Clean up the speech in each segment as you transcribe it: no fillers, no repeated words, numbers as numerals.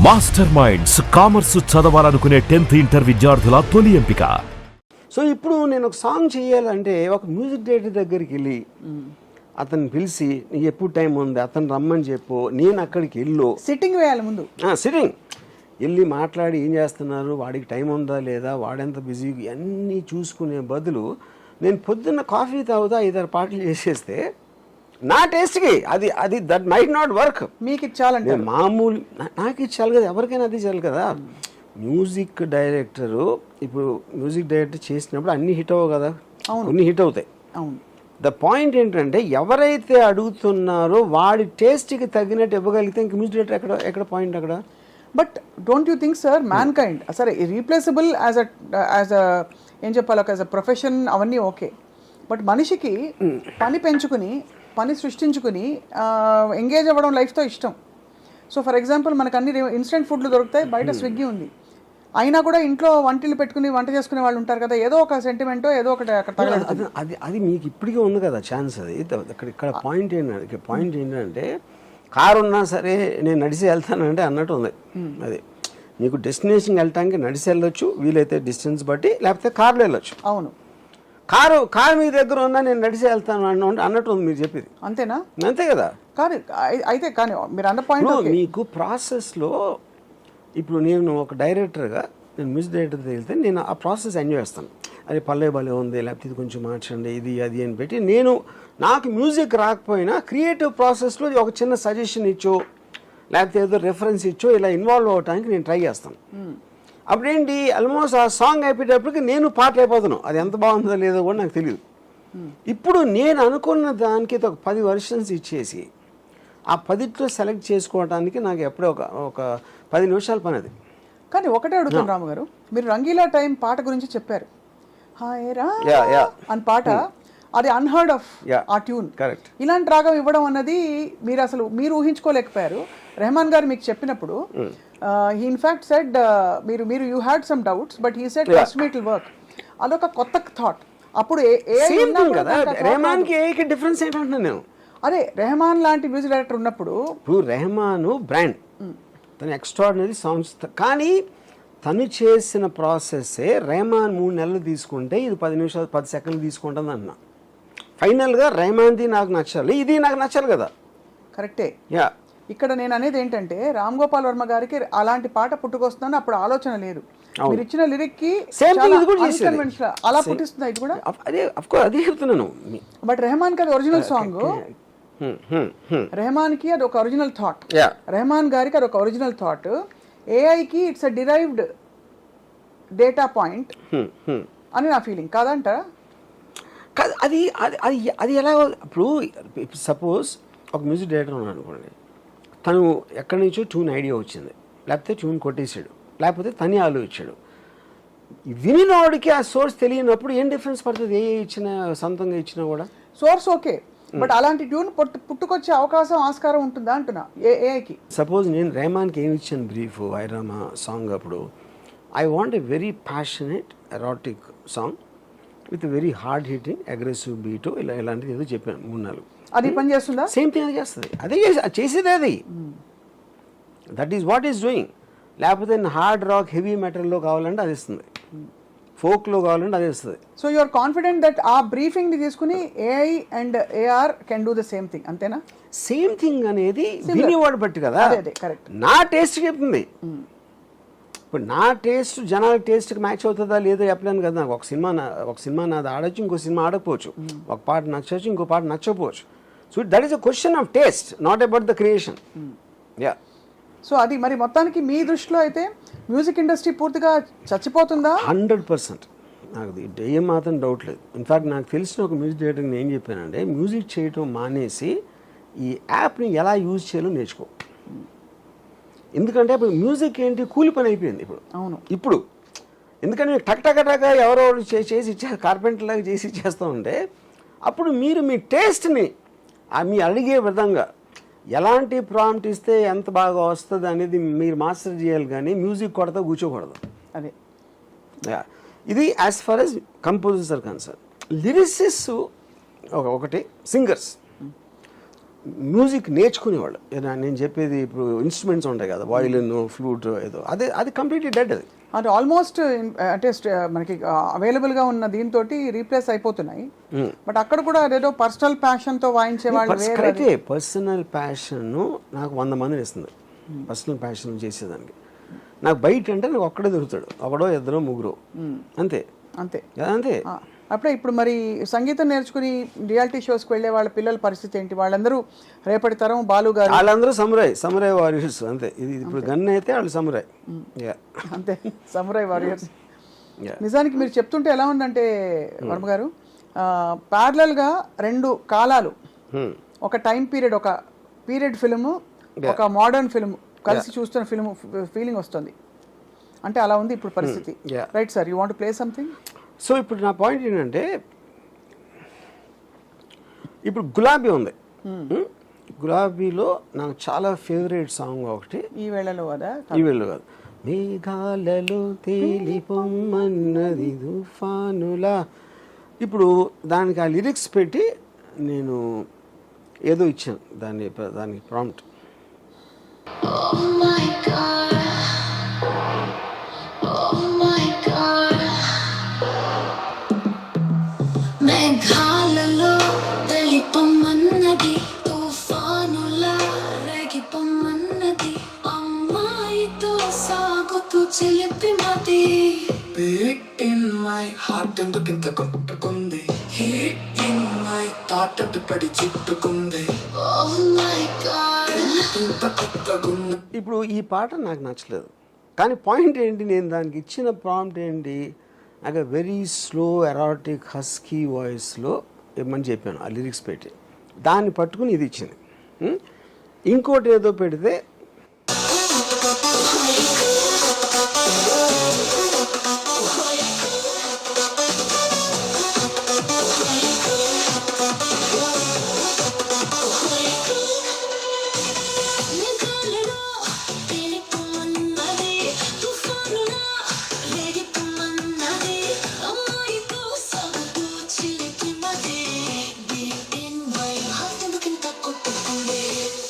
Master minds commerce చదవాలనుకునే 10th inter విద్యార్థుల తొలి ఎంపిక. సో ఇప్పుడు నేను ఒక సాంగ్ చేయాలంటే ఒక మ్యూజిక్ డైరెక్టర్ దగ్గరికి వెళ్ళి అతన్ని పిలిచి నీకు ఎప్పుడు టైం ఉంది అతను రమ్మని చెప్పు, నేను అక్కడికి వెళ్ళు సిట్టింగ్ వేయాలి ముందు. సిట్టింగ్ వెళ్ళి మాట్లాడి ఏం చేస్తున్నారు, వాడికి టైం ఉందా లేదా, వాడెంత బిజీ, అన్నీ చూసుకునే బదులు నేను పొద్దున్న కాఫీ తాగుతా 5-6 పాటలు చేసేస్తే నా టేస్ట్కి అది అది దట్ మైట్ నాట్ వర్క్. మీకు ఇచ్చాలంటే మామూలు నాకు ఇచ్చాలి కదా, ఎవరికైనా అది చేయాలి కదా. మ్యూజిక్ డైరెక్టరు ఇప్పుడు మ్యూజిక్ డైరెక్టర్ చేసినప్పుడు అన్ని హిట్ అవ్వవు కదా, కొన్ని హిట్ అవుతాయి. అవును. ద పాయింట్ ఏంటంటే ఎవరైతే అడుగుతున్నారో వాడి టేస్ట్కి తగ్గినట్టు ఇవ్వగలిగితే ఇంక మ్యూజిక్ డైరెక్టర్ ఎక్కడ పాయింట్ అక్కడ. But don't you think sir man kind సరే రీప్లేసబుల్ యాజ్ అ ఏం చెప్పాలి, ఒక యాజ్ అ ప్రొఫెషన్ అవన్నీ ఓకే. బట్ మనిషికి పని పెంచుకుని పని సృష్టించుకుని ఎంగేజ్ అవ్వడం లైఫ్తో ఇష్టం. సో ఫర్ ఎగ్జాంపుల్ మనకు అన్ని ఇన్స్టెంట్ ఫుడ్లు దొరుకుతాయి, బయట స్విగ్గీ ఉంది, అయినా కూడా ఇంట్లో వంటలు పెట్టుకుని వంట చేసుకునే వాళ్ళు ఉంటారు కదా, ఏదో ఒక సెంటిమెంటో ఏదో ఒకటి అక్కడ అది అది మీకు ఇప్పటికే ఉంది కదా ఛాన్స్. అది ఇక్కడ పాయింట్ ఏంటంటే కారు ఉన్నా సరే నేను నడిచి వెళ్తానంటే అన్నట్టు ఉంది. అది మీకు డెస్టినేషన్కి వెళ్ళటానికి నడిచి వెళ్ళొచ్చు, వీలైతే డిస్టెన్స్ బట్టి, లేకపోతే కార్లో వెళ్ళొచ్చు. అవును. కారు మీ దగ్గర ఉన్నా నేను నడిచి వెళ్తాను అన్నట్టు ఉంది మీరు చెప్పేది. అంతేనా? అంతే కదా. కానీ అయితే కానీ మీరు అన్న పాయింట్ మీకు ప్రాసెస్లో ఇప్పుడు నేను ఒక డైరెక్టర్గా నేను మ్యూజిక్ డైరెక్టర్ వెళ్తే నేను ఆ ప్రాసెస్ ఎంజాయ్ చేస్తాను. అది పల్లె భలే ఉంది, లేకపోతే ఇది కొంచెం మార్చండి, ఇది అది అని పెట్టి నేను నాకు మ్యూజిక్ రాకపోయినా క్రియేటివ్ ప్రాసెస్లో ఒక చిన్న సజెషన్ ఇచ్చో లేకపోతే ఏదో రెఫరెన్స్ ఇచ్చో ఇలా ఇన్వాల్వ్ అవ్వడానికి నేను ట్రై చేస్తాను. అప్పుడేంటి ఆల్మోస్ట్ ఆ సాంగ్ అయిపోయేటప్పటికి నేను పాటలు అయిపోతాను, అది ఎంత బాగుందో లేదో కూడా నాకు తెలియదు. ఇప్పుడు నేను అనుకున్న దానికి ఒక 10 వెర్షన్స్ ఇచ్చేసి ఆ 10లో సెలెక్ట్ చేసుకోవడానికి నాకు ఎప్పుడో ఒక 10 నిమిషాల పని అది. కానీ ఒకటే అడుగుతాను రాము గారు, మీరు రంగీలా టైం పాట గురించి చెప్పారు, హాయ్ రా అని పాట, అది అన్హర్డ్ ఆఫ్ ఆ ట్యూన్. కరెక్ట్. ఇలాంటి రాగం ఇవ్వడం అన్నది మీరు ఊహించుకోలేకపోయారు. రెహమాన్ గారు మీకు చెప్పినప్పుడు హీ ఇన్ఫాక్ట్ సెడ్ మీరు you had some doubts but he said trust me it will work. అదొక కొత్త థాట్. అప్పుడు డిఫరెన్స్ ఏంటంటున్నా నేను, అదే రెహమాన్ లాంటి మ్యూజిక్ డైరెక్టర్ ఉన్నప్పుడు ఇప్పుడు రెహమాన్ బ్రాండ్, తను ఎక్స్ట్రాడినరీ సాంగ్స్, కానీ తను చేసిన ప్రాసెస్సే రెహమాన్ 3 నెలలు తీసుకుంటే ఇది 10 నిమిషాలు 10 సెకండ్లు తీసుకుంటుంది అన్న. ఫైనల్గా రెహమాన్ది నాకు నచ్చాలి, ఇది నాకు నచ్చాలి కదా. కరెక్టే. ఇక్కడ నేను అనేది ఏంటంటే రామ్ గోపాల్ వర్మ గారికి అలాంటి పాట పుట్టుకొస్తుందని అప్పుడు ఆలోచన లేదు. మీరు ఇచ్చిన లిరిక్ కి అలా పుట్టిస్తుంది ఇది కూడా. అదే చెప్తున్నాను. బట్ రెహమాన్ కి అది ఒరిజినల్ సాంగ్, రెహమాన్ కి అది ఒక ఒరిజినల్ థాట్, రెహమాన్ గారికి అది ఒక ఒరిజినల్ థాట్. ఏఐకి it's a derived data point అని నా ఫీలింగ్. కాదంట అది అది అది ఎలా. ఇప్పుడు సపోజ్ ఒక మ్యూజిక్ డైరెక్టర్ ఉన్నాడు అనుకోండి, తను ఎక్కడి నుంచో ట్యూన్ ఐడియా వచ్చింది, లేకపోతే ట్యూన్ కొట్టేసాడు, లేకపోతే తనే ఆలోచించాడు. వినినోడికి ఆ సోర్స్ తెలియనప్పుడు ఏం డిఫరెన్స్ పడుతుంది, ఏ ఇచ్చినా సొంతంగా ఇచ్చినా కూడా సోర్స్ ఓకే. బట్ అలాంటి ట్యూన్ పుట్టుకొచ్చే అవకాశం ఆస్కారం ఉంటుందా అంటున్నా ఏఐకి. సపోజ్ నేను రెహమాన్కి ఏమి ఇచ్చాను బ్రీఫ్ ఐరామా సాంగ్ అప్పుడు, I want a very passionate erotic song with very hard hitting aggressive beat, ఇలాంటిది ఏదో చెప్పాను 3-4. అది పని చేస్తుందా? సేమ్ థింగ్ అది చేస్తుంది, అదే చేసేది అది. That is what is doing. లేకపోతే హార్డ్ రాక్ హెవీ మెటల్లో కావాలంటే అది ఇస్తుంది, ఫోక్లో కావాలంటే అది ఇస్తుంది. So you are confident that ఆ బ్రీఫింగ్ ని తీసుకుని AI and AR can do the same thing, అంతేనా? సేమ్ థింగ్ అనేది వినివాడు బట్టి కదా. కరెక్ట్. నా టేస్ట్ చెప్తుంది. ఇప్పుడు నా టేస్ట్ జనాల టేస్ట్కి మ్యాచ్ అవుతుందా లేదో చెప్పలేను కదా. నాకు ఒక సినిమా నాది ఆడొచ్చు, ఇంకో సినిమా ఆడకపోవచ్చు, ఒక పాట నచ్చవచ్చు, ఇంకో పాట నచ్చకపోవచ్చు. So that is a question of taste, not about the creation. So అది మరి మొత్తానికి మీ దృష్టిలో అయితే మ్యూజిక్ ఇండస్ట్రీ పూర్తిగా చచ్చిపోతుందా? 100%. నాకు ఏం మాత్రం డౌట్ లేదు. ఇన్ఫాక్ట్ నాకు తెలిసిన ఒక మ్యూజిక్ డైరెక్టర్కి నేను ఏం చెప్పానంటే, మ్యూజిక్ చేయటం మానేసి ఈ యాప్ని ఎలా యూజ్ చేయాలో నేర్చుకో. ఎందుకంటే ఇప్పుడు మ్యూజిక్ ఏంటి, కూలి పని అయిపోయింది ఇప్పుడు. అవును. ఇప్పుడు ఎందుకంటే టక్ టక్ టక్ ఎవరో చేసి ఇచ్చే కార్పెంటర్ లాగా చేసి ఇచ్చేస్తూ ఉంటే, అప్పుడు మీరు మీ టేస్ట్ని మీ అడిగే విధంగా ఎలాంటి ప్రాంప్ట్ ఇస్తే ఎంత బాగా వస్తుంది అనేది మీరు మాస్టర్ చేయాలి, కానీ మ్యూజిక్ కొడతా కూర్చోకూడదు. అదే ఇది as far as composers are concern. Lyricists ఒకటి, సింగర్స్ మ్యూజిక్ నేర్చుకునేవాళ్ళు. నేను చెప్పేది ఇప్పుడు ఇన్స్ట్రుమెంట్స్ ఉంటాయి కదా, వయలిన్, ఫ్లూట్, ఏదో అది కంప్లీట్లీ డెడ్ అది. అంటే ఆల్మోస్ట్ అంటే మనకి అవైలబుల్గా ఉన్న దీంతో రీప్లేస్ అయిపోతున్నాయి. బట్ అక్కడ కూడా అదేదో పర్సనల్ ప్యాషన్తో వాయించే వాళ్ళు. కరెక్టే, పర్సనల్ ప్యాషన్ నాకు 100 మందిని ఇస్తుంది. పర్సనల్ ప్యాషన్ చేసేదానికి నాకు బయట అంటే నాకు ఒక్కడే దొరుకుతాడు, ఒకడో ఇద్దరో ముగ్గురు, అంతే అంతే అంతే. అప్పుడే ఇప్పుడు మరి సంగీతం నేర్చుకుని రియాలిటీ షోస్కి వెళ్ళే వాళ్ళ పిల్లల పరిస్థితి ఏంటి? వాళ్ళందరూ రేపటి తరం బాలు గారు, వాళ్ళందరూ సమురాయ్ వారియర్స్ అంతే. ఇది ఇప్పుడు గన్ అయితే వాళ్ళు సమురాయ్, అంతే సమురాయ్ వారియర్స్. నిజానికి మీరు చెప్తుంటే ఎలా ఉందంటే వర్మ గారు, ప్యారలల్గా 2 కాలాలు, ఒక టైం పీరియడ్, ఒక పీరియడ్ ఫిల్మ్, ఒక మోడర్న్ ఫిల్మ్ కలిసి చూస్తున్న ఫిల్మ్ ఫీలింగ్ వస్తుంది. అంటే అలా ఉంది ఇప్పుడు పరిస్థితి. Right sir, you want to play something? So ఇప్పుడు నా పాయింట్ ఏంటంటే, ఇప్పుడు గులాబీ ఉంది. గులాబీలో నాకు చాలా ఫేవరెట్ సాంగ్ ఒకటి, ఈ వేళలో కదా, ఈ వేళలో కాదు, మేఘాలలో తేలిపొమ్మన్నది తుఫానులా. ఇప్పుడు దానికి ఆ లిరిక్స్ పెట్టి నేను ఏదో ఇచ్చాను, దానికి prompt. Oh my God, oh my God. మేఘాలలో తెలిపమన్నది, తుఫానులా రేగిపమన్నది, అమ్మాయితో సాగుతూ చిలిపి మది. Beat in my heart ఎందుకింత కొట్టుకుంది, Heat in my thought పడి చుట్టుకుంది, Oh my God. ఇంత కొత్తగుంది. ఇప్పుడు ఈ పాట నాకు నచ్చలేదు, కానీ పాయింట్ ఏంటి, నేను దానికి ఇచ్చిన ప్రాంప్ట్ ఏంటి, నాకు వెరీ స్లో ఎరాటిక్ హస్కీ వాయిస్లో ఇమ్మని చెప్పాను ఆ లిరిక్స్ పెట్టి, దాన్ని పట్టుకుని ఇది ఇచ్చింది. ఇంకోటి ఏదో పెడితే మేఘాలలో తెలిపమన్నది, తుఫానులా రేగిపమన్నది, అమ్మాయితో సాగుతూ చిలిపి మది. Beat in my heart ఎందుకింత కొట్టుకుంది,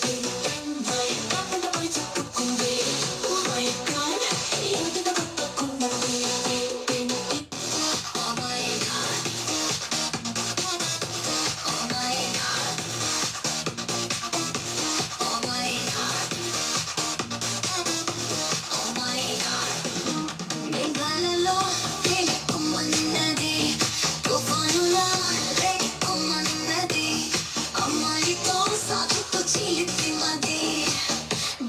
Beat in my heart ఎందుపై చుట్టుకుంది, Oh my God, ఎందుకింత కొట్టుకున్నది, Oh my God, Oh my God, Oh my God, Oh my God. మేఘాలలో తేలిపొమ్మన్నది, తుఫానులా రేగిపొమ్మన్నది, అమ్మాయితో సాగుతూ చిలిపి మది.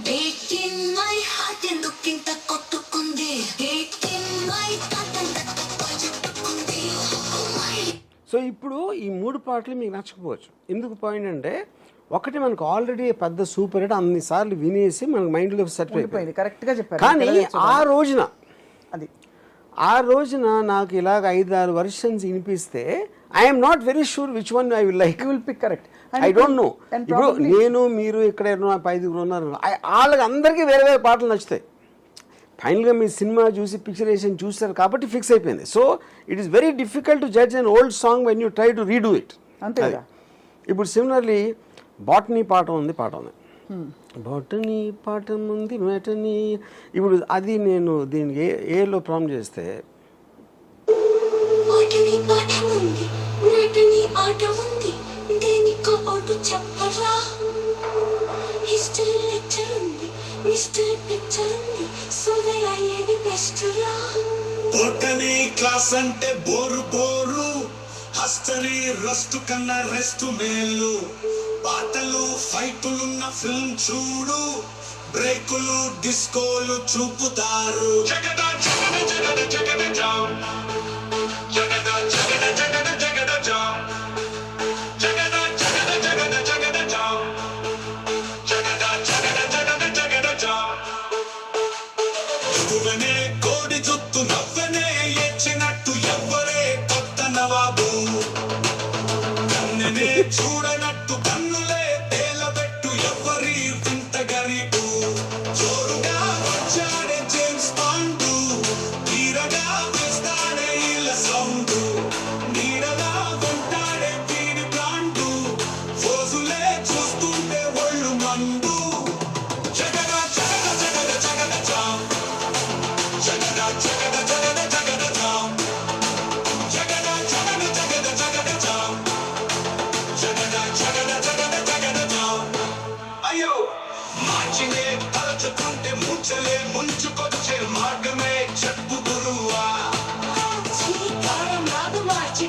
Beat in my heart ఎందుకింత కొట్టుకుంది, Beat in my heart ఎందుపై చుట్టుకుంది, Oh my. So ఇప్పుడు ఈ 3 పాటలు మీకు నచ్చకపోవచ్చు. ఎందుకు పాయింట్ అంటే, ఒకటి మనకు ఆల్రెడీ పెద్ద సూపర్ హిట్, అన్నిసార్లు వినేసి మనకు మైండ్లో సెట్ అయిపోయింది. ఉండిపోయింది. కరెక్ట్గా చెప్పారు. కానీ అది ఆ రోజున నాకు ఇలాగ 5-6 వర్షన్స్ వినిపిస్తే I'm not very sure which one I will like. You will pick correct. I don't know. ఇప్పుడు నేను, మీరు ఇక్కడ 5 ఉన్నారు, వాళ్ళకి అందరికీ వేరే వేరే పాటలు నచ్చుతాయి. ఫైనల్గా మీ సినిమా చూసి పిక్చరేషన్ చూస్తారు కాబట్టి ఫిక్స్ అయిపోయింది. So it is very difficult to judge an old song when you try to redo it. అంతే కదా. ఇప్పుడు సిమిలర్లీ బాటనీ పాట ఉంది. బాటనీ పాట ఉంది, మెటనీ. ఇప్పుడు అది నేను దీనికి ఏలో ప్రాంప్ట్ చేస్తే, ఆటని పాట ఉంది, నటని ఆట ఉంది, దేనికో ఒకటి చెప్పరా. హిస్టరీ లెక్చర్ ఉంది, మిస్టరీ పిక్చర్ ఉంది, సోదయ ఏది బెస్ట్ రా. బొటనీ క్లాస్ అంటే బోరు బోరు, హస్టరీ రస్ట్ కన్నా రెస్ట్ మేలు, పాటలు ఫైటులున్న ఫిల్మ్ చూడు, బ్రేకులు డిస్కోలు చూపుతారు. జగద జగద జగద జగద జామ్, జగద జగద జగద జగద జామ్, జగద జగద జగద జగద జామ్, జగద జగద జగద జగద జామ్. నువ్వనే కోడి చుట్టూ నవ్వనే ఎచ్చినట్టు ఎవ్వరే కొత్త నవాబు, కన్నెనే చూడనట్టు కన్నులే తేలబెట్టు ఎవ్వరి వింత గరీబు. జోరుగా వచ్చాడే జేమ్స్ బాండు, తీరగా వేస్తాడే ఇలా సౌండు, నీడలా ఉంటాడే వీడి బ్రాండు, ఫోజులే చూస్తుంటే ముంచుకొచ్చే మార్గమే చెప్పు గురువా చీకారం రాదు మార్చి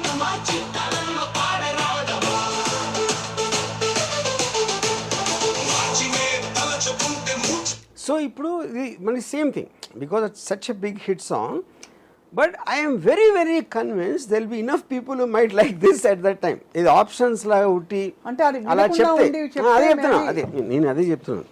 తలలో పాడరాదవా మార్చినే తలచుకుంటే మూర్ఛ సో ఇప్పుడు ఇది మనకి same thing because it's such a big hit song but I'm very convince they'll be enough people might like this at that time ఇది ఆప్షన్స్ లాగా ఉట్టి అంటే అది అలా వినకుండా చెప్తే ఉండి చెప్తే అదే చెప్తున్నా maybe- అదే నేను అదే చెప్తున్నాను